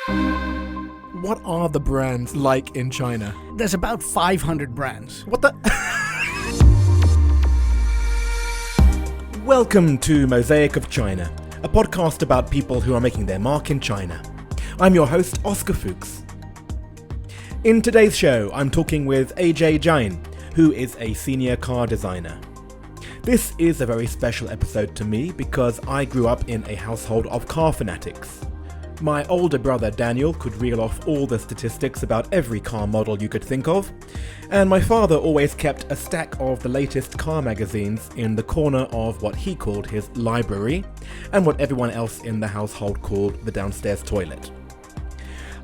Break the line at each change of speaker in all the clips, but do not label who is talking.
What are the brands like in China?
There's about 500 brands.
What the? Welcome to Mosaic of China, a podcast about people who are making their mark in China. I'm your host, Oscar Fuchs. In today's show, I'm talking with Ajay Jain, who is a senior car designer. This is a very special episode to me because I grew up in a household of car fanatics. My older brother Daniel could reel off all the statistics about every car model you could think of, and my father always kept a stack of the latest car magazines in the corner of what he called his library, and what everyone else in the household called the downstairs toilet.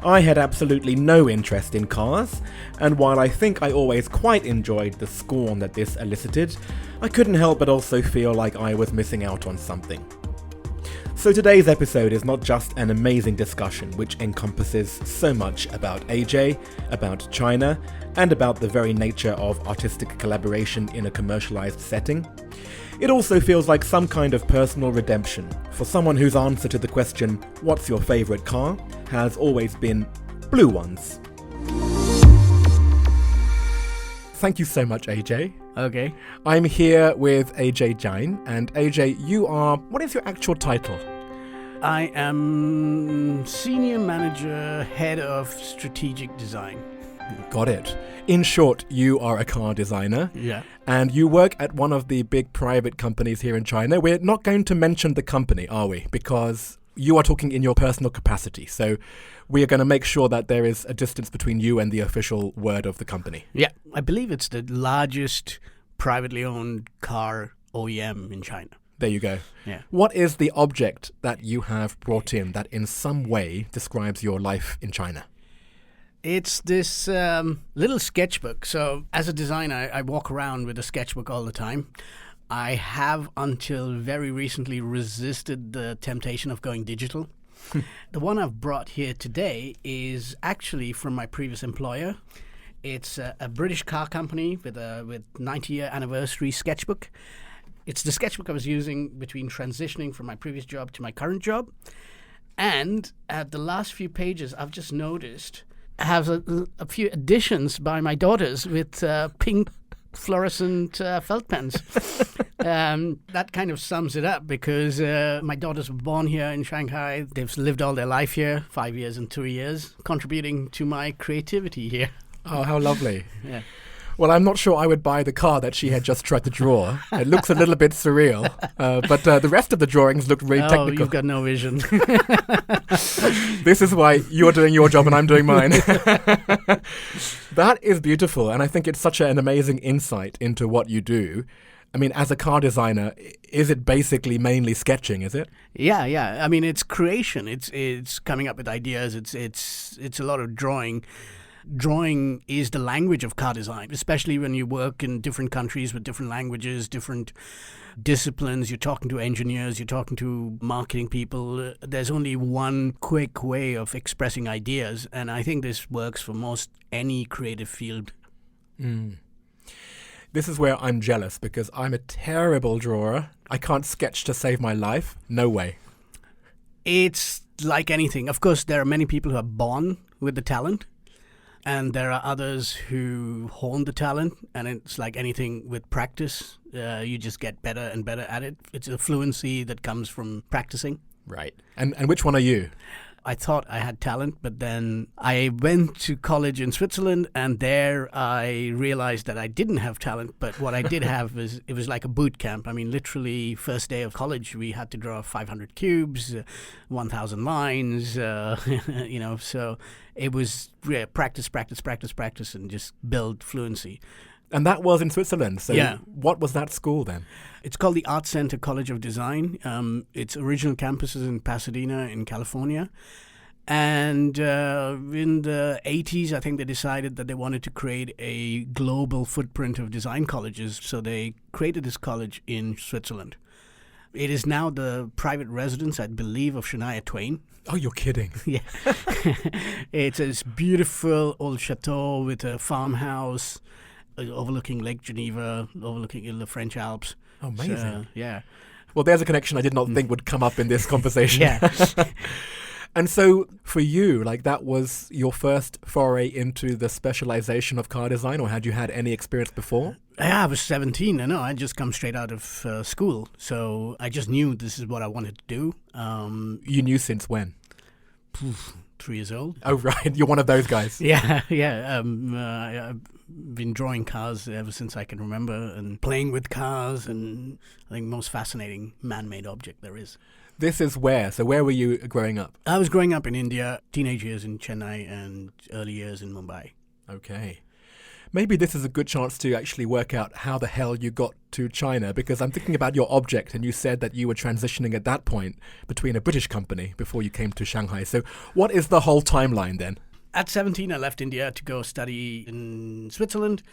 I had absolutely no interest in cars, and while I think I always quite enjoyed the scorn that this elicited, I couldn't help but also feel like I was missing out on something. So today's episode is not just an amazing discussion which encompasses so much about Ajay, about China, and about the very nature of artistic collaboration in a commercialized setting. It also feels like some kind of personal redemption for someone whose answer to the question, "What's your favorite car?" has always been blue ones. Thank you so much, Ajay.
Okay.
I'm here with Ajay Jain, and Ajay, what is your actual title?
I am Senior Manager, Head of Strategic Design.
Got it. In short, you are a car designer.
Yeah.
And you work at one of the big private companies here in China. We're not going to mention the company, are we? Because you are talking in your personal capacity. So we are going to make sure that there is a distance between you and the official word of the company.
Yeah. I believe it's the largest privately owned car OEM in China.
There you go.
Yeah.
What is the object that you have brought in that in some way describes your life in China?
It's this little sketchbook. So as a designer, I walk around with a sketchbook all the time. I have until very recently resisted the temptation of going digital. The one I've brought here today is actually from my previous employer. It's a British car company with 90-year anniversary sketchbook. It's the sketchbook I was using between transitioning from my previous job to my current job. And at the last few pages, I've just noticed has a few additions by my daughters with pink fluorescent felt pens. That kind of sums it up because my daughters were born here in Shanghai. They've lived all their life here, 5 years and 2 years, contributing to my creativity here.
Oh, how lovely.
Yeah.
Well, I'm not sure I would buy the car that she had just tried to draw. It looks a little bit surreal, but the rest of the drawings look really technical.
Oh, you've got no vision.
This is why you're doing your job and I'm doing mine. That is beautiful, and I think it's such an amazing insight into what you do. I mean, as a car designer, is it basically mainly sketching, is it?
Yeah. I mean, it's creation. It's coming up with ideas. It's a lot of drawing. Drawing is the language of car design, especially when you work in different countries with different languages, different disciplines. You're talking to engineers, you're talking to marketing people. There's only one quick way of expressing ideas, and I think this works for most any creative field.
This is where I'm jealous because I'm a terrible drawer. I can't sketch to save my life. No way.
It's like anything. Of course, there are many people who are born with the talent. And there are others who hone the talent, and it's like anything with practice. You just get better and better at it. It's a fluency that comes from practicing.
Right. And which one are you?
I thought I had talent, but then I went to college in Switzerland, and there I realized that I didn't have talent. But what I did have was, it was like a boot camp. I mean, literally, first day of college, we had to draw 500 cubes, 1,000 lines, so it was practice, and just build fluency.
And that was in Switzerland. So
yeah.
What was that school then?
It's called the Art Center College of Design. Its original campus is in Pasadena in California. And in the 80s, I think they decided that they wanted to create a global footprint of design colleges. So they created this college in Switzerland. It is now the private residence, I believe, of Shania Twain.
Oh, you're kidding.
Yeah. It's this beautiful old chateau with a farmhouse overlooking Lake Geneva, overlooking the French Alps.
Oh, amazing.
So, yeah.
Well, there's a connection I did not think would come up in this conversation.
Yeah.
And so for you, like that was your first foray into the specialization of car design, or had you had any experience before?
Yeah, I was 17. I know. I just come straight out of school. So I just knew this is what I wanted to do.
You knew since when?
3 years old.
Oh, right. You're one of those guys.
Yeah. I've been drawing cars ever since I can remember and playing with cars, and I think most fascinating man-made object there is.
This is where? So where were you growing up?
I was growing up in India, teenage years in Chennai and early years in Mumbai.
Okay. Maybe this is a good chance to actually work out how the hell you got to China, because I'm thinking about your object, and you said that you were transitioning at that point between a British company before you came to Shanghai. So what is the whole timeline then?
At 17, I left India to go study in Switzerland.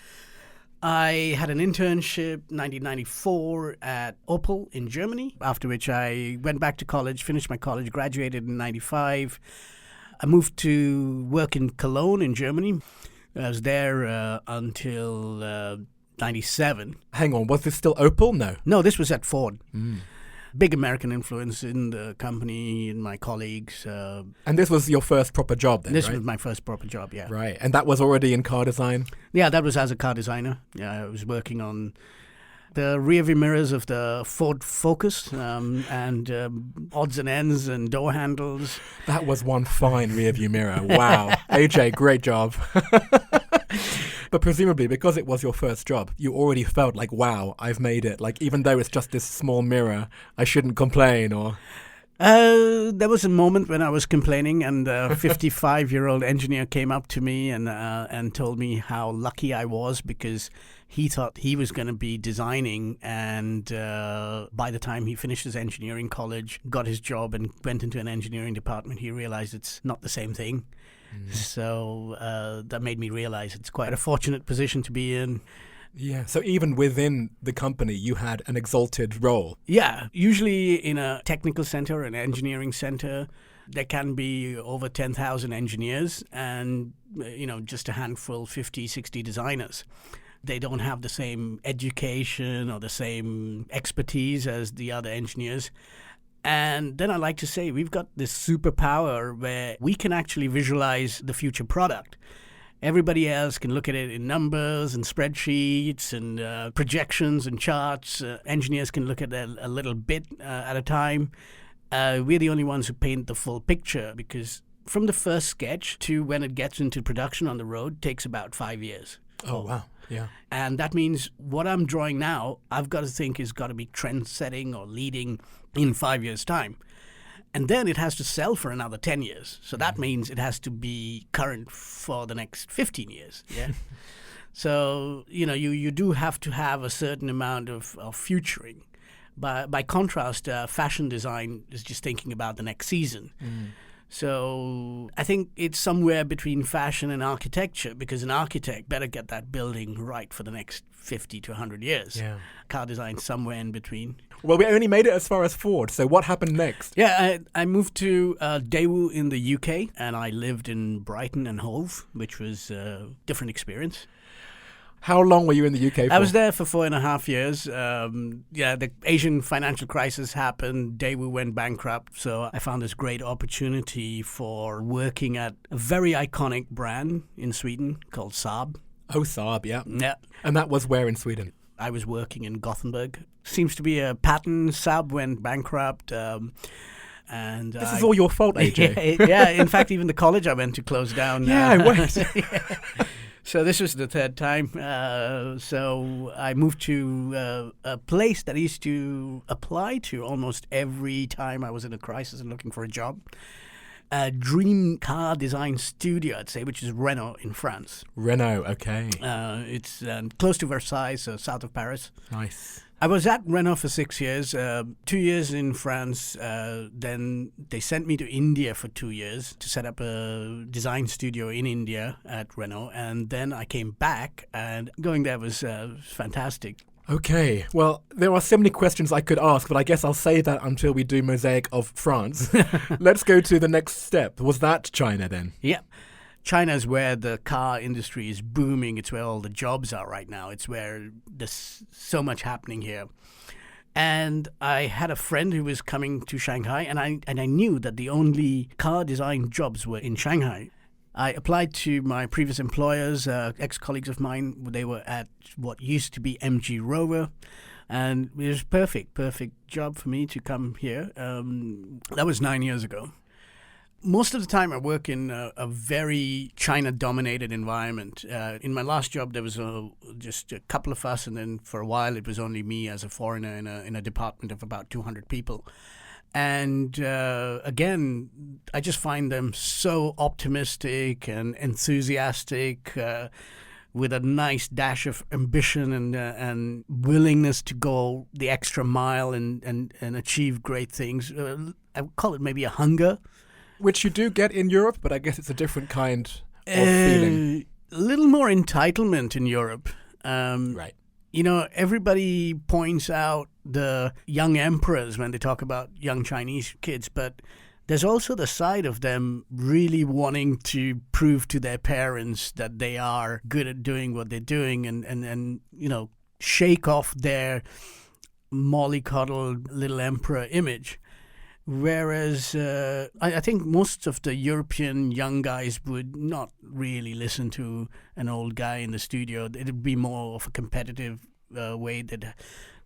I had an internship 1994 at Opel in Germany, after which I went back to college, finished my college, graduated in 95. I moved to work in Cologne in Germany. I was there until 97.
Hang on, was this still Opel?
No, this was at Ford. Big American influence in the company and my colleagues.
And this was your first proper job then,
This
right?
was my first proper job, yeah.
Right, and that was already in car design?
Yeah, that was as a car designer. Yeah, I was working on the rear view mirrors of the Ford Focus and odds and ends and door handles.
That was one fine rear view mirror. Wow. AJ, great job. But presumably, because it was your first job, you already felt like, wow, I've made it. Like, even though it's just this small mirror, I shouldn't complain, or...
There was a moment when I was complaining, and a 55-year-old engineer came up to me and told me how lucky I was, because he thought he was going to be designing, and by the time he finished his engineering college, got his job and went into an engineering department, he realized it's not the same thing. So that made me realize it's quite a fortunate position to be in.
Yeah, so even within the company, you had an exalted role.
Yeah, usually in a technical center, an engineering center, there can be over 10,000 engineers and, just a handful, 50, 60 designers. They don't have the same education or the same expertise as the other engineers. And then I like to say we've got this superpower where we can actually visualize the future product. Everybody else can look at it in numbers and spreadsheets and projections and charts. Engineers can look at it a little bit at a time. We're the only ones who paint the full picture, because from the first sketch to when it gets into production on the road takes about 5 years.
Oh, wow. Yeah.
And that means what I'm drawing now, I've got to think is got to be trend-setting or leading in 5 years' time. And then it has to sell for another 10 years. So that means it has to be current for the next 15 years. Yeah. So, you do have to have a certain amount of futuring. By contrast, fashion design is just thinking about the next season. So I think it's somewhere between fashion and architecture, because an architect better get that building right for the next 50 to 100 years.
Yeah.
Car design somewhere in between.
Well, we only made it as far as Ford, so what happened next?
Yeah, I moved to Daewoo in the UK, and I lived in Brighton and Hove, which was a different experience.
How long were you in the UK for?
I was there for 4.5 years. The Asian financial crisis happened. Daewoo went bankrupt. So I found this great opportunity for working at a very iconic brand in Sweden called Saab.
Oh, Saab, yeah.
Yeah.
And that was where in Sweden?
I was working in Gothenburg. Seems to be a pattern. Saab went bankrupt. And
this is all your fault, AJ.
Yeah, in fact, even the college I went to closed down.
Yeah, wait.
So this was the third time. So I moved to a place that I used to apply to almost every time I was in a crisis and looking for a job. A dream car design studio, I'd say, which is Renault in France.
Renault, okay.
It's close to Versailles, so south of Paris.
Nice.
I was at Renault for 6 years, 2 years in France. Then they sent me to India for 2 years to set up a design studio in India at Renault. And then I came back, and going there was fantastic.
Okay, well, there are so many questions I could ask, but I guess I'll save that until we do Mosaic of France. Let's go to the next step. Was that China then?
Yeah. China is where the car industry is booming. It's where all the jobs are right now. It's where there's so much happening here. And I had a friend who was coming to Shanghai, and I knew that the only car design jobs were in Shanghai. I applied to my previous employers, ex-colleagues of mine. They were at what used to be MG Rover, and it was perfect job for me to come here. That was 9 years ago. Most of the time I work in a very China-dominated environment. In my last job, there was just a couple of us, and then for a while it was only me as a foreigner in a department of about 200 people. And again, I just find them so optimistic and enthusiastic, with a nice dash of ambition and willingness to go the extra mile and achieve great things. I would call it maybe a hunger.
Which you do get in Europe, but I guess it's a different kind of feeling.
A little more entitlement in Europe.
Right.
You know, everybody points out the young emperors when they talk about young Chinese kids, but there's also the side of them really wanting to prove to their parents that they are good at doing what they're doing and you know, shake off their mollycoddled little emperor image. Whereas I think most of the European young guys would not really listen to an old guy in the studio. It would be more of a competitive way that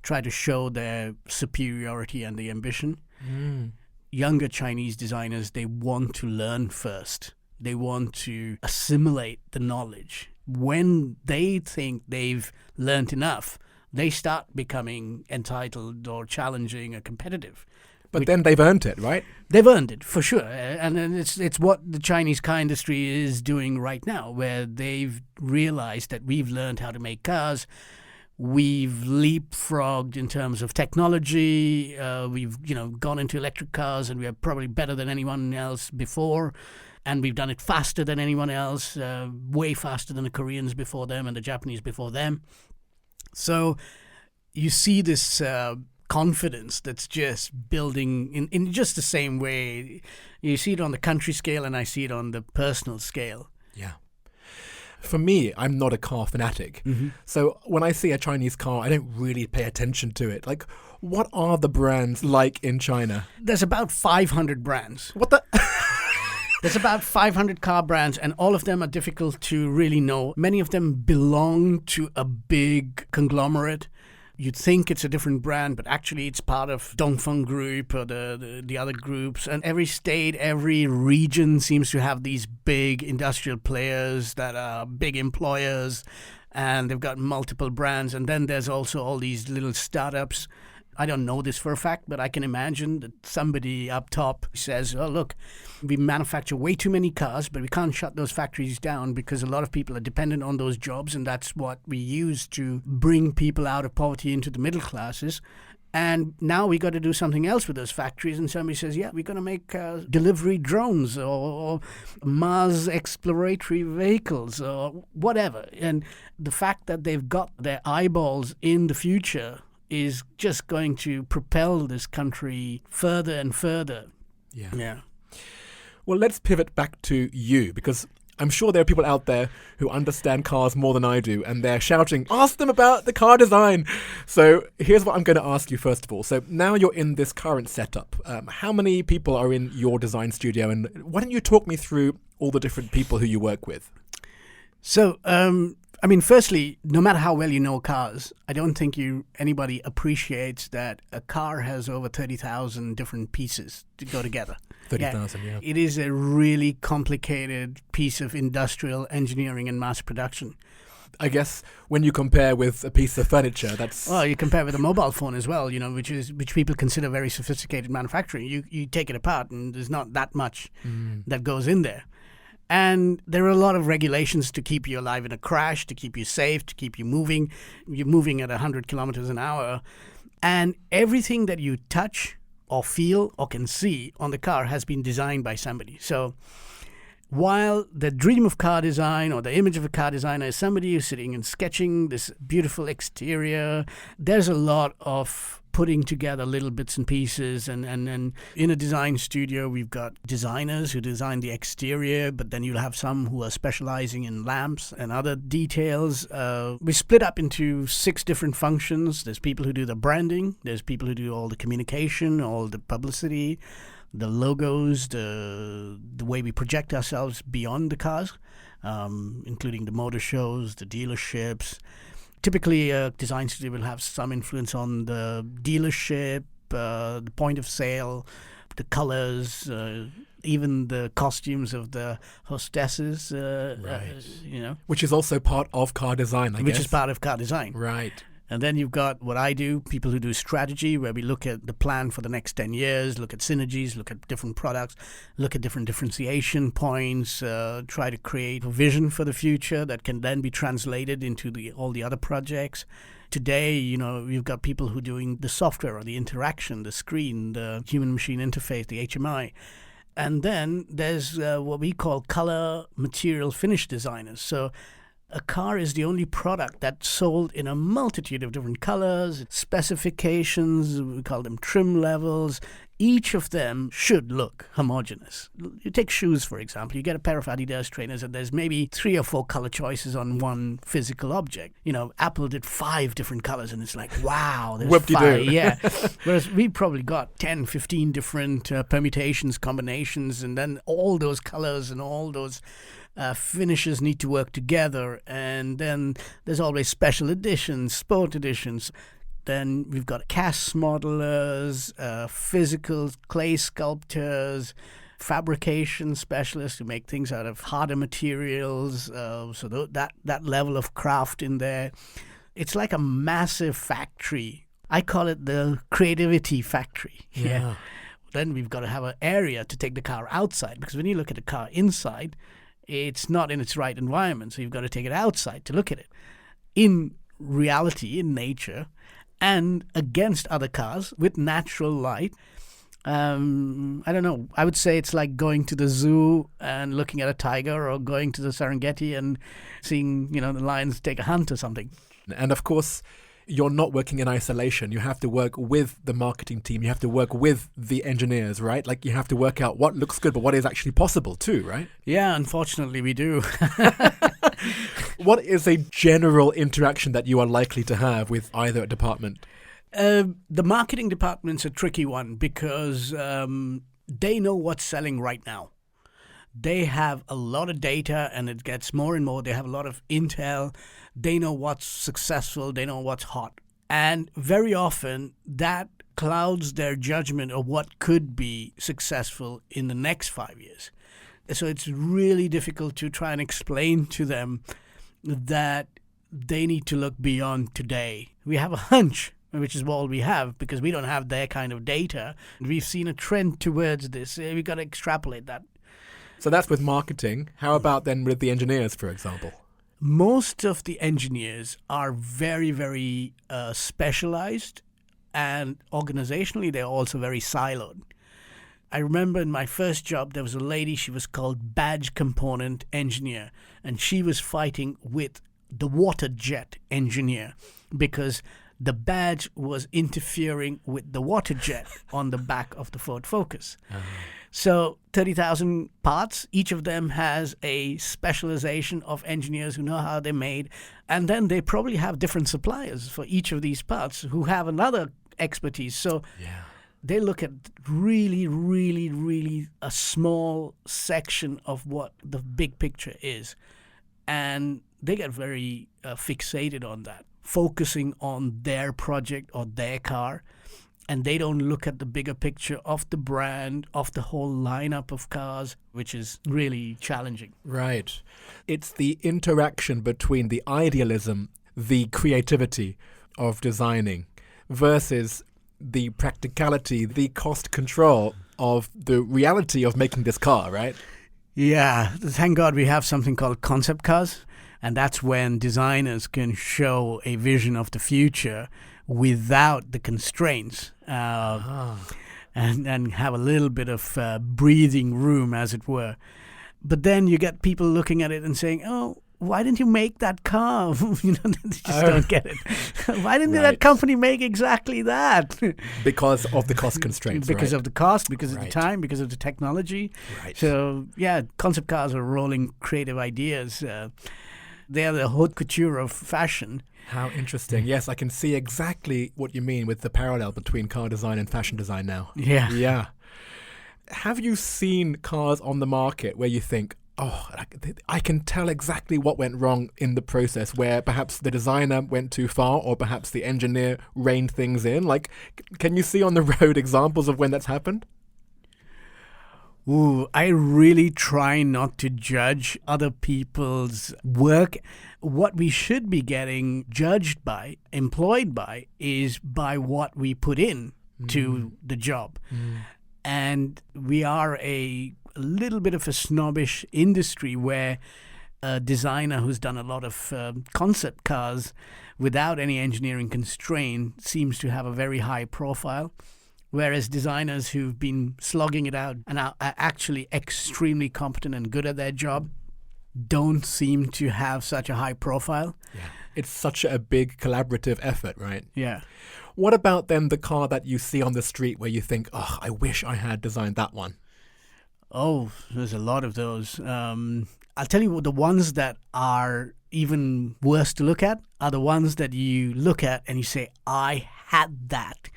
try to show their superiority and the ambition. Younger Chinese designers, they want to learn first. They want to assimilate the knowledge. When they think they've learned enough, they start becoming entitled or challenging or competitive.
But then they've earned it, right?
They've earned it, for sure. And it's what the Chinese car industry is doing right now, where they've realized that we've learned how to make cars. We've leapfrogged in terms of technology. We've gone into electric cars, and we're probably better than anyone else before. And we've done it faster than anyone else, way faster than the Koreans before them and the Japanese before them. So you see this confidence that's just building in just the same way. You see it on the country scale, and I see it on the personal scale.
Yeah. For me, I'm not a car fanatic. So when I see a Chinese car, I don't really pay attention to it. Like, what are the brands like in China?
There's about 500 brands.
What the...
There's about 500 car brands, and all of them are difficult to really know. Many of them belong to a big conglomerate. You'd think it's a different brand, but actually it's part of Dongfeng Group or the other groups. And every state, every region seems to have these big industrial players that are big employers, and they've got multiple brands. And then there's also all these little startups. I don't know this for a fact, but I can imagine that somebody up top says, oh, look, we manufacture way too many cars, but we can't shut those factories down because a lot of people are dependent on those jobs, and that's what we use to bring people out of poverty into the middle classes. And now we got to do something else with those factories. And somebody says, yeah, we're going to make delivery drones or Mars exploratory vehicles or whatever. And the fact that they've got their eyeballs in the future is just going to propel this country further and further. Yeah.
Well, let's pivot back to you, because I'm sure there are people out there who understand cars more than I do, and they're shouting, ask them about the car design. So here's what I'm going to ask you first of all. So now you're in this current setup. How many people are in your design studio? And why don't you talk me through all the different people who you work with?
So, I mean, firstly, no matter how well you know cars, I don't think anybody appreciates that a car has over 30,000 different pieces to go together.
30,000, yeah.
It is a really complicated piece of industrial engineering and mass production.
I guess when you compare with a piece of furniture, that's...
Well, you compare with a mobile phone as well, which people consider very sophisticated manufacturing. You take it apart, and there's not that much that goes in there. And there are a lot of regulations to keep you alive in a crash, to keep you safe, to keep you moving. You're moving at 100 kilometers an hour. And everything that you touch or feel or can see on the car has been designed by somebody. So While the dream of car design or the image of a car designer is somebody who's sitting and sketching this beautiful exterior, there's a lot of putting together little bits and pieces. And in a design studio, we've got designers who design the exterior, but then you'll have some who are specializing in lamps and other details. We split up into 6 different functions. There's people who do the branding. There's people who do all the communication, all the publicity, the logos, the way we project ourselves beyond the cars, including the motor shows, the dealerships. Typically, a design studio will have some influence on the dealership, the point of sale, the colors, even the costumes of the hostesses.
Right. Which is also part of car design, I guess.
Which is part of car design.
Right.
And then you've got what I do, people who do strategy, where we look at the plan for the next 10 years, look at synergies, look at different products, look at different differentiation points, try to create a vision for the future that can then be translated into all the other projects. Today, we've got people who are doing the software or the interaction, the screen, the human-machine interface, the HMI. And then there's what we call color, material, finish designers. So a car is the only product that's sold in a multitude of different colors, specifications, we call them trim levels. Each of them should look homogeneous. You take shoes, for example. You get a pair of Adidas trainers and there's maybe 3 or 4 color choices on one physical object. Apple did 5 different colors and it's like, wow, there's 5. Yeah. Whereas we probably got 10, 15 different permutations, combinations, and then all those colors and all those finishes need to work together. And then there's always special editions, sport editions. Then we've got cast modelers, physical clay sculptors, fabrication specialists who make things out of harder materials. So that level of craft in there. It's like a massive factory. I call it the creativity factory.
Yeah.
Then we've got to have an area to take the car outside, because when you look at the car inside, it's not in its right environment. So you've got to take it outside to look at it. In reality, in nature, and against other cars with natural light. I don't know. I would say it's like going to the zoo and looking at a tiger, or going to the Serengeti and seeing, the lions take a hunt or something.
And of course, you're not working in isolation. You have to work with the marketing team. You have to work with the engineers, right? Like, you have to work out what looks good, but what is actually possible too, right?
Yeah, unfortunately we do.
What is a general interaction that you are likely to have with either department?
The marketing department's a tricky one, because they know what's selling right now. They have a lot of data, and it gets more and more. They have a lot of intel. They know what's successful. They know what's hot. And very often that clouds their judgment of what could be successful in the next 5 years. So it's really difficult to try and explain to them that they need to look beyond today. We have a hunch, which is all we have, because we don't have their kind of data. We've seen a trend towards this. We've got to extrapolate that.
So that's with marketing. How about then with the engineers, for example?
Most of the engineers are very, very specialized, and organizationally they're also very siloed. I remember in my first job, there was a lady, she was called badge component engineer, and she was fighting with the water jet engineer because the badge was interfering with the water jet on the back of the Ford Focus. Uh-huh. So 30,000 parts, each of them has a specialization of engineers who know how they're made. And then they probably have different suppliers for each of these parts who have another expertise. So they look at really, really, really a small section of what the big picture is. And they get very fixated on that, focusing on their project or their car. And they don't look at the bigger picture of the brand, of the whole lineup of cars, which is really challenging.
Right. It's the interaction between the idealism, the creativity of designing versus the practicality, the cost control of the reality of making this car, right?
Yeah. Thank God we have something called concept cars. And that's when designers can show a vision of the future without the constraints and have a little bit of breathing room, as it were. But then you get people looking at it and saying, oh, why didn't you make that car? They just don't get it. Why didn't that company make exactly that?
Because of the cost constraints,
Because
right?
of the cost, because of the time, because of the technology.
Right.
So, yeah, concept cars are rolling creative ideas. They are the haute couture of fashion.
How interesting. Yes, I can see exactly what you mean with the parallel between car design and fashion design now.
Yeah.
Yeah. Have you seen cars on the market where you think, oh, I can tell exactly what went wrong in the process, where perhaps the designer went too far or perhaps the engineer reined things in? Like, can you see on the road examples of when that's happened?
Ooh, I really try not to judge other people's work. What we should be getting judged by, employed by, is by what we put in to the job. And we are a little bit of a snobbish industry where a designer who's done a lot of concept cars without any engineering constraint seems to have a very high profile, whereas designers who've been slogging it out and are actually extremely competent and good at their job don't seem to have such a high profile.
Yeah. It's such a big collaborative effort, right?
Yeah.
What about then the car that you see on the street where you think, oh, I wish I had designed that one?
Oh, there's a lot of those. I'll tell you what, the ones that are even worse to look at are the ones that you look at and you say, I had that.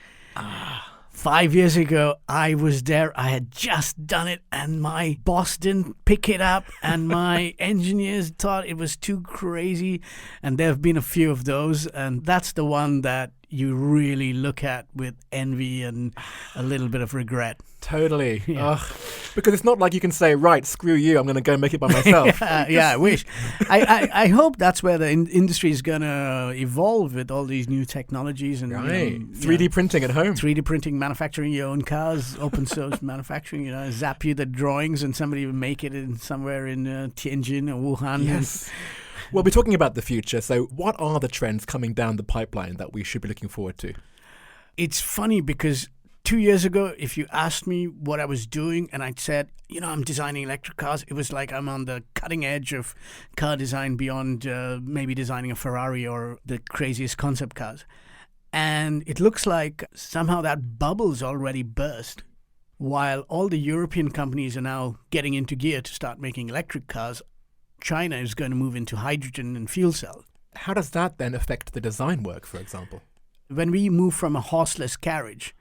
5 years ago, I was there. I had just done it, and my boss didn't pick it up, and my engineers thought it was too crazy. And there have been a few of those, and that's the one that you really look at with envy and a little bit of regret.
Totally.
Yeah.
Because it's not like you can say, right, screw you, I'm going to go make it by myself.
Yeah, I wish. I hope that's where the industry is going to evolve with all these new technologies. And
right. 3D printing at home.
3D printing, manufacturing your own cars, open source manufacturing, zap you the drawings and somebody will make it in somewhere in Tianjin or Wuhan.
Yes. Well, we're talking about the future. So what are the trends coming down the pipeline that we should be looking forward to?
It's funny because 2 years ago, if you asked me what I was doing and I'd said, I'm designing electric cars, it was like I'm on the cutting edge of car design beyond maybe designing a Ferrari or the craziest concept cars. And it looks like somehow that bubble's already burst. While all the European companies are now getting into gear to start making electric cars, China is going to move into hydrogen and fuel cell.
How does that then affect the design work, for example?
When we moved from a horseless carriage,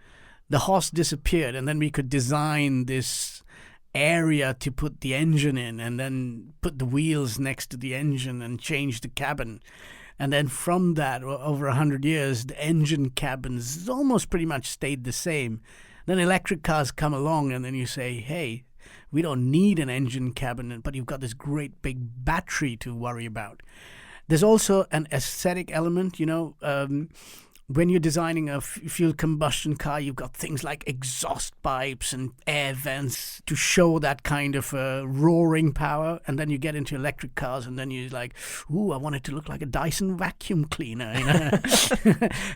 the horse disappeared, and then we could design this area to put the engine in and then put the wheels next to the engine and change the cabin. And then from that, over 100 years, the engine cabins almost pretty much stayed the same. Then electric cars come along, and then you say, hey, we don't need an engine cabin, but you've got this great big battery to worry about. There's also an aesthetic element, when you're designing a fuel combustion car, you've got things like exhaust pipes and air vents to show that kind of roaring power. And then you get into electric cars and then you're like, ooh, I want it to look like a Dyson vacuum cleaner.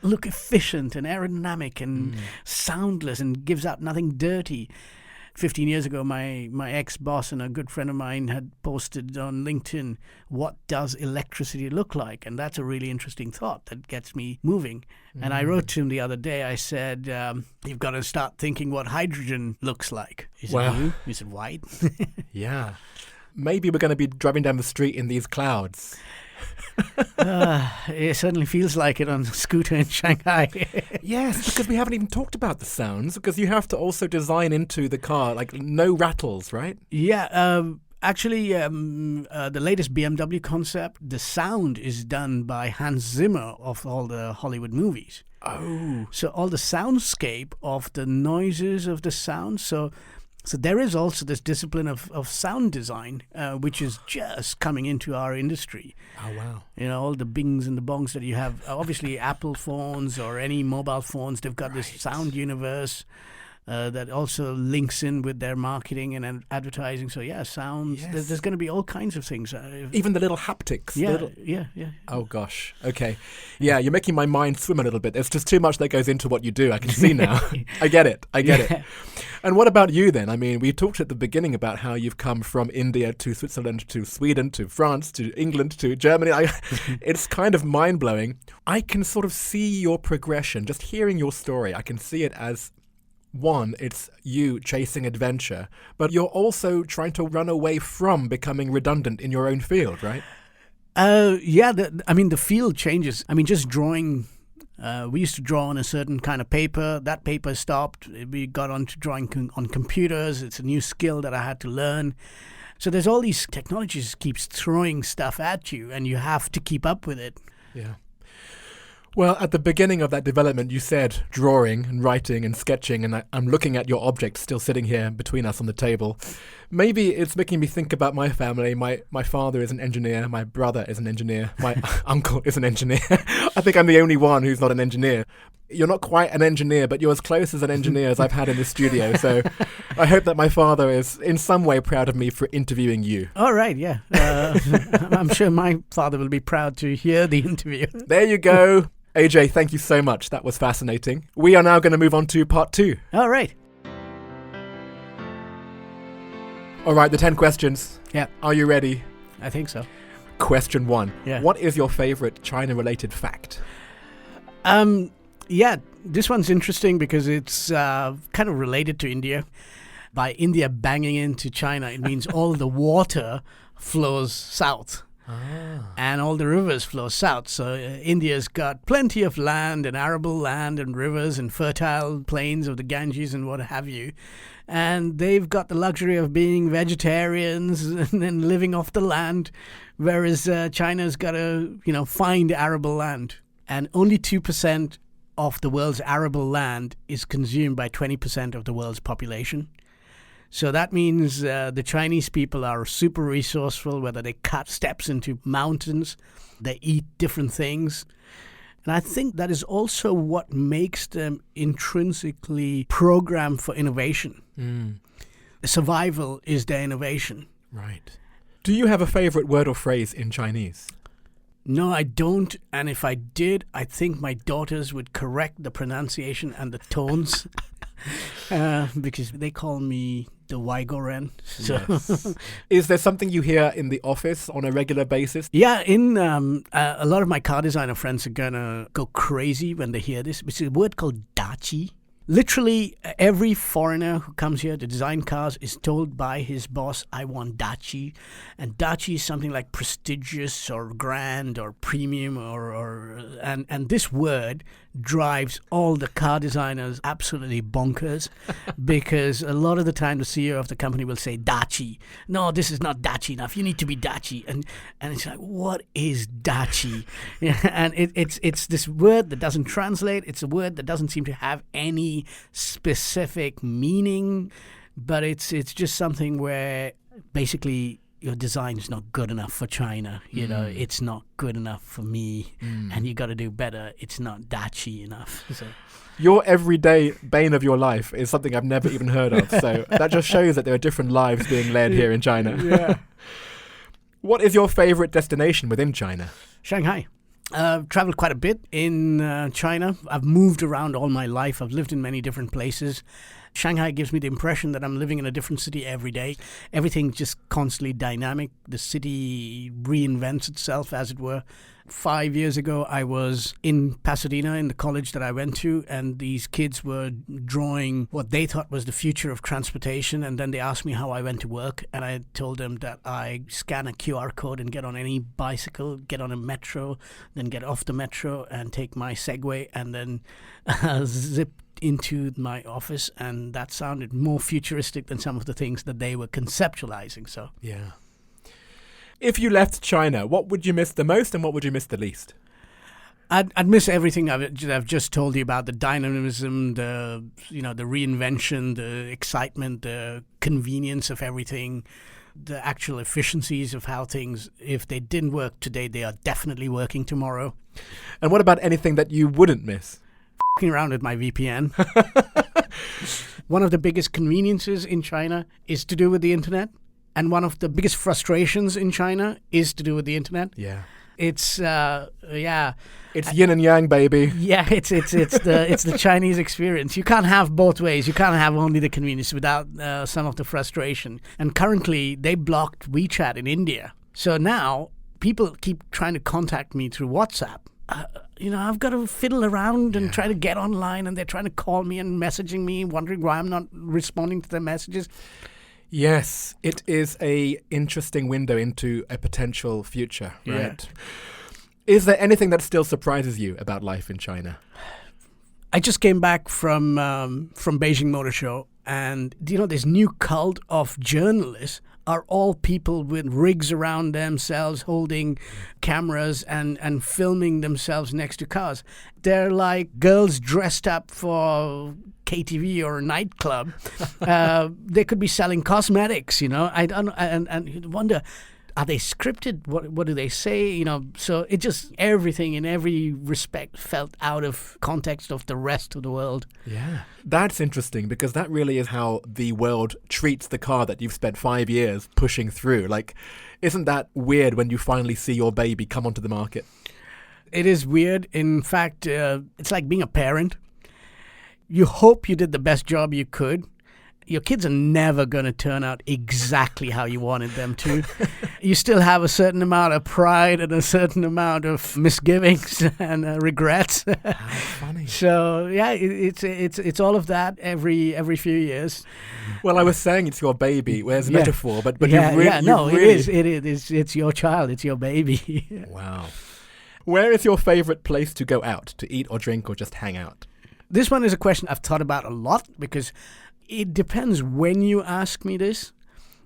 Look efficient and aerodynamic and soundless and gives out nothing dirty. 15 years ago, my ex-boss and a good friend of mine had posted on LinkedIn, what does electricity look like? And that's a really interesting thought that gets me moving. And I wrote to him the other day, I said, you've got to start thinking what hydrogen looks like. He said, blue? He said, white?
Yeah. Maybe we're going to be driving down the street in these clouds.
It certainly feels like it on a scooter in Shanghai.
Yes, because we haven't even talked about the sounds, because you have to also design into the car, like no rattles, right?
Yeah, actually, the latest BMW concept, the sound is done by Hans Zimmer of all the Hollywood movies.
Oh.
So all the soundscape of the noises of the sound, so there is also this discipline of sound design, which is just coming into our industry.
Oh, wow.
All the bings and the bongs that you have. Obviously, Apple phones or any mobile phones, they've got this sound universe. that also links in with their marketing and advertising. So sounds.
Yes.
There's going to be all kinds of things.
Even the little haptics.
Yeah.
Oh gosh. Okay. Yeah, you're making my mind swim a little bit. There's just too much that goes into what you do. I can see now. I get it. And what about you then? I mean, we talked at the beginning about how you've come from India to Switzerland to Sweden to France to England to Germany. It's kind of mind-blowing. I can sort of see your progression. Just hearing your story, I can see it as, one, it's you chasing adventure, but you're also trying to run away from becoming redundant in your own field, right?
The field changes. I mean, just drawing. We used to draw on a certain kind of paper. That paper stopped. We got on to drawing on computers. It's a new skill that I had to learn. So there's all these technologies keeps throwing stuff at you, and you have to keep up with it.
Yeah. Well, at the beginning of that development, you said drawing and writing and sketching, and I'm looking at your object still sitting here between us on the table. Maybe it's making me think about my family. My father is an engineer. My brother is an engineer. My uncle is an engineer. I think I'm the only one who's not an engineer. You're not quite an engineer, but you're as close as an engineer as I've had in the studio. So I hope that my father is in some way proud of me for interviewing you.
All right, yeah. I'm sure my father will be proud to hear the interview.
There you go. AJ, thank you so much. That was fascinating. We are now going to move on to part 2.
All right.
All right, the 10 questions.
Yeah.
Are you ready?
I think so.
Question 1.
Yeah.
What is your favorite China-related fact?
This one's interesting because it's kind of related to India. By India banging into China, it means all the water flows south. And all the rivers flow south. So India's got plenty of land and arable land and rivers and fertile plains of the Ganges and what have you. And they've got the luxury of being vegetarians and then living off the land, whereas China's got to, find arable land. And only 2% of the world's arable land is consumed by 20% of the world's population. So that means the Chinese people are super resourceful, whether they cut steps into mountains, they eat different things. And I think that is also what makes them intrinsically programmed for innovation. Survival is their innovation.
Right. Do you have a favorite word or phrase in Chinese?
No, I don't. And if I did, I think my daughters would correct the pronunciation and the tones. Because they call me the Waigoren. So.
Yes. Is there something you hear in the office on a regular basis?
Yeah, a lot of my car designer friends are going to go crazy when they hear this. It's a word called dachi. Literally, every foreigner who comes here to design cars is told by his boss, I want dachi. And dachi is something like prestigious or grand or premium and this word drives all the car designers absolutely bonkers because a lot of the time the CEO of the company will say dachi. No, this is not dachi enough. You need to be dachi. And it's like, what is dachi? And it's this word that doesn't translate. It's a word that doesn't seem to have any specific meaning, but it's just something where basically your design is not good enough for China. It's not good enough for me, and you got to do better. It's not dachi enough. So.
Your everyday bane of your life is something I've never even heard of. So that just shows that there are different lives being led here in China.
Yeah.
What is your favorite destination within China?
Shanghai. I've traveled quite a bit in China. I've moved around all my life. I've lived in many different places. Shanghai gives me the impression that I'm living in a different city every day. Everything's just constantly dynamic. The city reinvents itself, as it were. 5 years ago, I was in Pasadena in the college that I went to, and these kids were drawing what they thought was the future of transportation. And then they asked me how I went to work, and I told them that I scan a QR code and get on any bicycle, get on a metro, then get off the metro and take my Segway and then zip into my office. And that sounded more futuristic than some of the things that they were conceptualizing. So
yeah. If you left China, what would you miss the most and what would you miss the least?
I'd miss everything I've just told you about: the dynamism, the reinvention, the excitement, the convenience of everything, the actual efficiencies of how things, if they didn't work today, they are definitely working tomorrow.
And what about anything that you wouldn't miss?
F***ing around with my VPN. One of the biggest conveniences in China is to do with the internet. And one of the biggest frustrations in China is to do with the internet.
Yeah.
It's
It's yin and yang, baby.
Yeah, it's the Chinese experience. You can't have both ways. You can't have only the convenience without some of the frustration. And currently, they blocked WeChat in India. So now people keep trying to contact me through WhatsApp. I've got to fiddle around and try to get online, and they're trying to call me and messaging me, wondering why I'm not responding to their messages.
Yes, it is a interesting window into a potential future, right? Yeah. Is there anything that still surprises you about life in China?
I just came back from Beijing Motor Show, and this new cult of journalists are all people with rigs around themselves holding cameras and filming themselves next to cars. They're like girls dressed up for KTV or a nightclub. They could be selling cosmetics, I don't, and you wonder, are they scripted? What do they say? So it just, everything in every respect felt out of context of the rest of the world.
Yeah. That's interesting, because that really is how the world treats the car that you've spent 5 years pushing through. Like, isn't that weird when you finally see your baby come onto the market?
It is weird. In fact, it's like being a parent. You hope you did the best job you could. Your kids are never going to turn out exactly how you wanted them to. You still have a certain amount of pride and a certain amount of misgivings and regrets.
How funny.
So yeah, it's all of that every few years.
Well, I was saying it's your baby. Where's metaphor? But
yeah,
you really,
yeah, no,
you really...
it is. It's your child. It's your baby.
Wow. Where is your favorite place to go out to eat or drink or just hang out?
This one is a question I've thought about a lot, because it depends when you ask me this.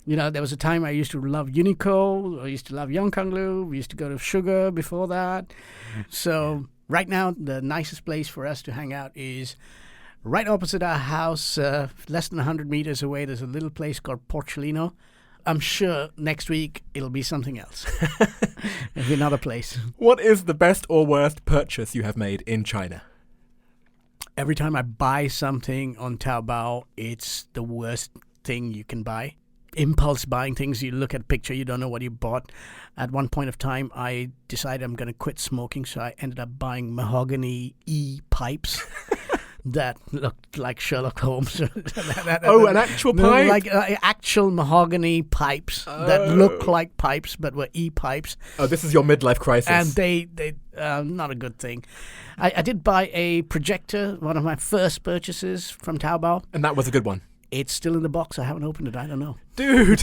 There was a time I used to love Uniqlo, I used to love Yongkanglu, we used to go to Sugar before that. So right now, the nicest place for us to hang out is right opposite our house, less than 100 meters away. There's a little place called Porcellino. I'm sure next week it'll be something else. It'll be another place.
What is the best or worst purchase you have made in China?
Every time I buy something on Taobao, it's the worst thing you can buy. Impulse buying things, you look at a picture, you don't know what you bought. At one point of time, I decided I'm going to quit smoking, so I ended up buying mahogany e-pipes that looked like Sherlock Holmes.
An actual pipe?
Like actual mahogany pipes that look like pipes but were e-pipes.
Oh, this is your midlife crisis.
And they not a good thing. I did buy a projector, one of my first purchases from Taobao.
And that was a good one.
It's still in the box. I haven't opened it. I don't know.
Dude!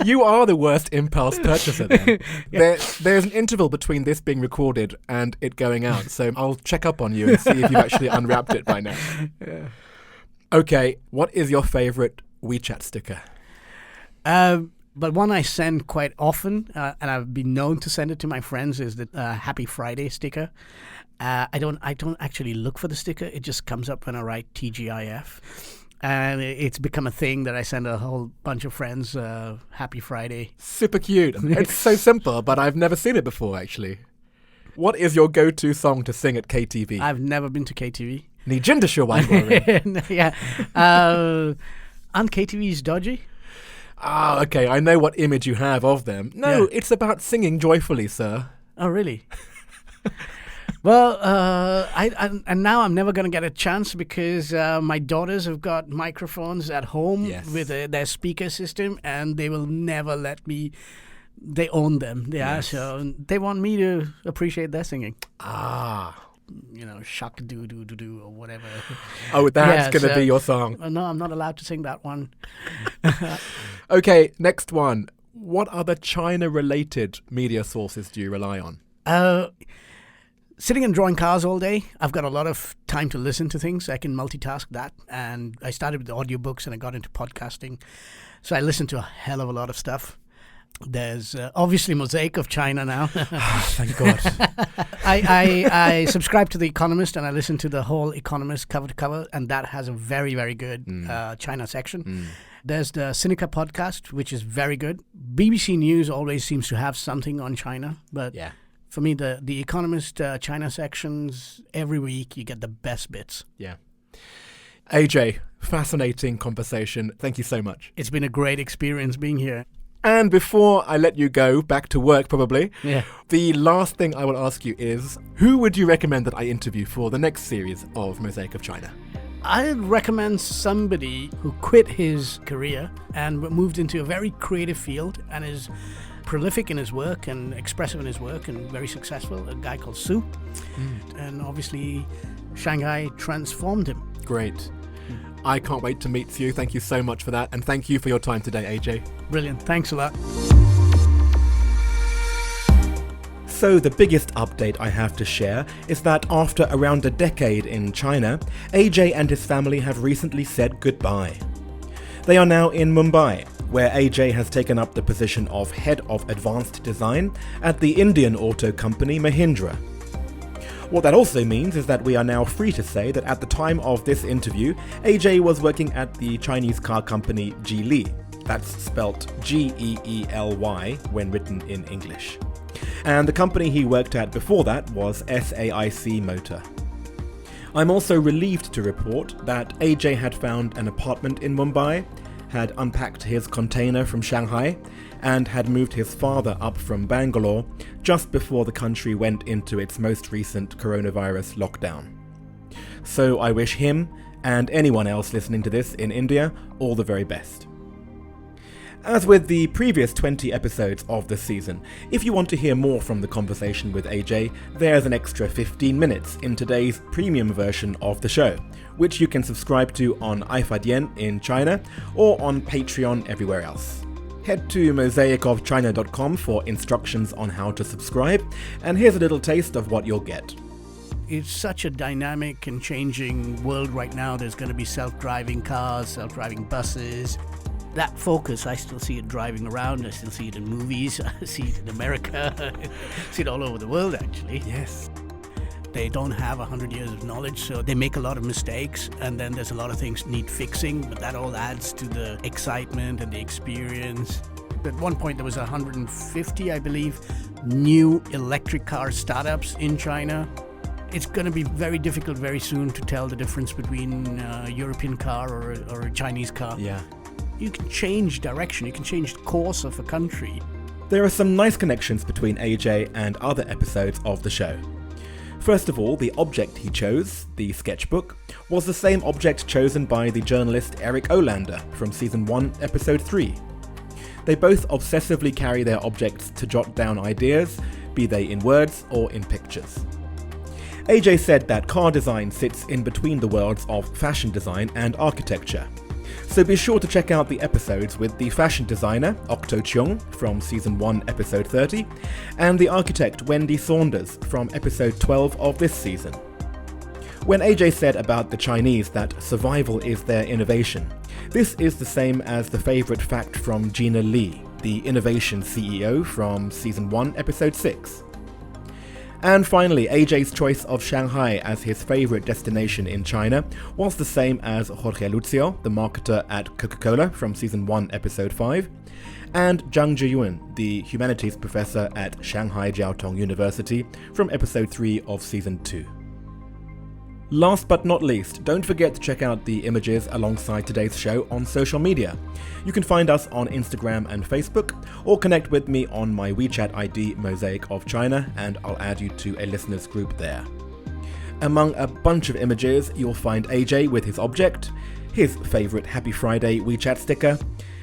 You are the worst impulse purchaser then. There's an interval between this being recorded and it going out, so I'll check up on you and see if you've actually unwrapped it by now.
Yeah.
Okay, what is your favourite WeChat sticker?
But one I send quite often, and I've been known to send it to my friends, is the Happy Friday sticker. I don't actually look for the sticker. It just comes up when I write TGIF. And it's become a thing that I send a whole bunch of friends Happy Friday.
Super cute. It's so simple, but I've never seen it before, actually. What is your go-to song to sing at KTV?
I've never been to KTV.
你真的是外国人.
Yeah. Aren't KTVs dodgy?
Ah, okay. I know what image you have of them. No, It's about singing joyfully, sir.
Oh, really? Well, and now I'm never going to get a chance because my daughters have got microphones at home with their speaker system, and they will never let me. They own them, so they want me to appreciate their singing. Shock do do do do or whatever.
Oh, that's going to be your song.
No, I'm not allowed to sing that one.
Okay, next one. What other China-related media sources do you rely on?
Sitting and drawing cars all day, I've got a lot of time to listen to things. I can multitask that. And I started with the audiobooks and I got into podcasting. So I listen to a hell of a lot of stuff. There's obviously Mosaic of China now.
Thank God.
I subscribe to The Economist and I listen to the whole Economist cover to cover. And that has a very, very good China section. There's the Sinica podcast, which is very good. BBC News always seems to have something on China. But For me, the Economist China sections, every week you get the best bits.
Yeah. AJ, fascinating conversation. Thank you so much.
It's been a great experience being here.
And before I let you go, back to work probably,
Yeah.
the last thing I will ask you is, who would you recommend that I interview for the next series of Mosaic of China?
I'd recommend somebody who quit his career and moved into a very creative field and is prolific in his work and expressive in his work and very successful, a guy called Su. And obviously Shanghai transformed him.
Great. I can't wait to meet you. Thank you so much for that. And thank you for your time today, AJ.
Brilliant. Thanks a lot.
So the biggest update I have to share is that after around a decade in China, AJ and his family have recently said goodbye. They are now in Mumbai, where AJ has taken up the position of Head of Advanced Design at the Indian auto company Mahindra. What that also means is that we are now free to say that at the time of this interview, AJ was working at the Chinese car company Geely. That's spelt Geely when written in English. And the company he worked at before that was SAIC Motor. I'm also relieved to report that AJ had found an apartment in Mumbai, had unpacked his container from Shanghai, and had moved his father up from Bangalore just before the country went into its most recent coronavirus lockdown. So I wish him, and anyone else listening to this in India, all the very best. As with the previous 20 episodes of the season, if you want to hear more from the conversation with AJ, there's an extra 15 minutes in today's premium version of the show, which you can subscribe to on iFadian in China or on Patreon everywhere else. Head to mosaicofchina.com for instructions on how to subscribe, and here's a little taste of what you'll get.
It's such a dynamic and changing world right now. There's going to be self-driving cars, self-driving buses. That focus, I still see it driving around. I still see it in movies. I see it in America. I see it all over the world, actually.
Yes.
They don't have 100 years of knowledge, so they make a lot of mistakes, and then there's a lot of things need fixing, but that all adds to the excitement and the experience. At one point, there was 150, I believe, new electric car startups in China. It's going to be very difficult very soon to tell the difference between a European car or a Chinese car.
Yeah.
You can change direction, you can change the course of a country.
There are some nice connections between AJ and other episodes of the show. First of all, the object he chose, the sketchbook, was the same object chosen by the journalist Eric Olander from Season 1, Episode 3. They both obsessively carry their objects to jot down ideas, be they in words or in pictures. AJ said that car design sits in between the worlds of fashion design and architecture. So be sure to check out the episodes with the fashion designer, Octo Chung, from Season 1, Episode 30, and the architect Wendy Saunders from Episode 12 of this season. When AJ said about the Chinese that survival is their innovation, this is the same as the favourite fact from Gina Lee, the innovation CEO from Season 1, Episode 6. And finally, AJ's choice of Shanghai as his favourite destination in China was the same as Jorge Lucio, the marketer at Coca-Cola from Season 1, Episode 5, and Zhang Zhiyuan, the humanities professor at Shanghai Jiaotong University from Episode 3 of Season 2. Last but not least, don't forget to check out the images alongside today's show on social media. You can find us on Instagram and Facebook, or connect with me on my WeChat ID Mosaic of China, and I'll add you to a listeners group there. Among a bunch of images, you'll find AJ with his object, his favourite Happy Friday WeChat sticker,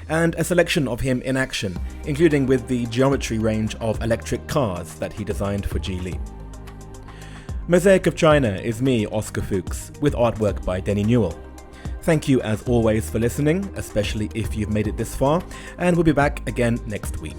and a selection of him in action, including with the geometry range of electric cars that he designed for Geely. Mosaic of China is me, Oscar Fuchs, with artwork by Denny Newell. Thank you as always for listening, especially if you've made it this far, and we'll be back again next week.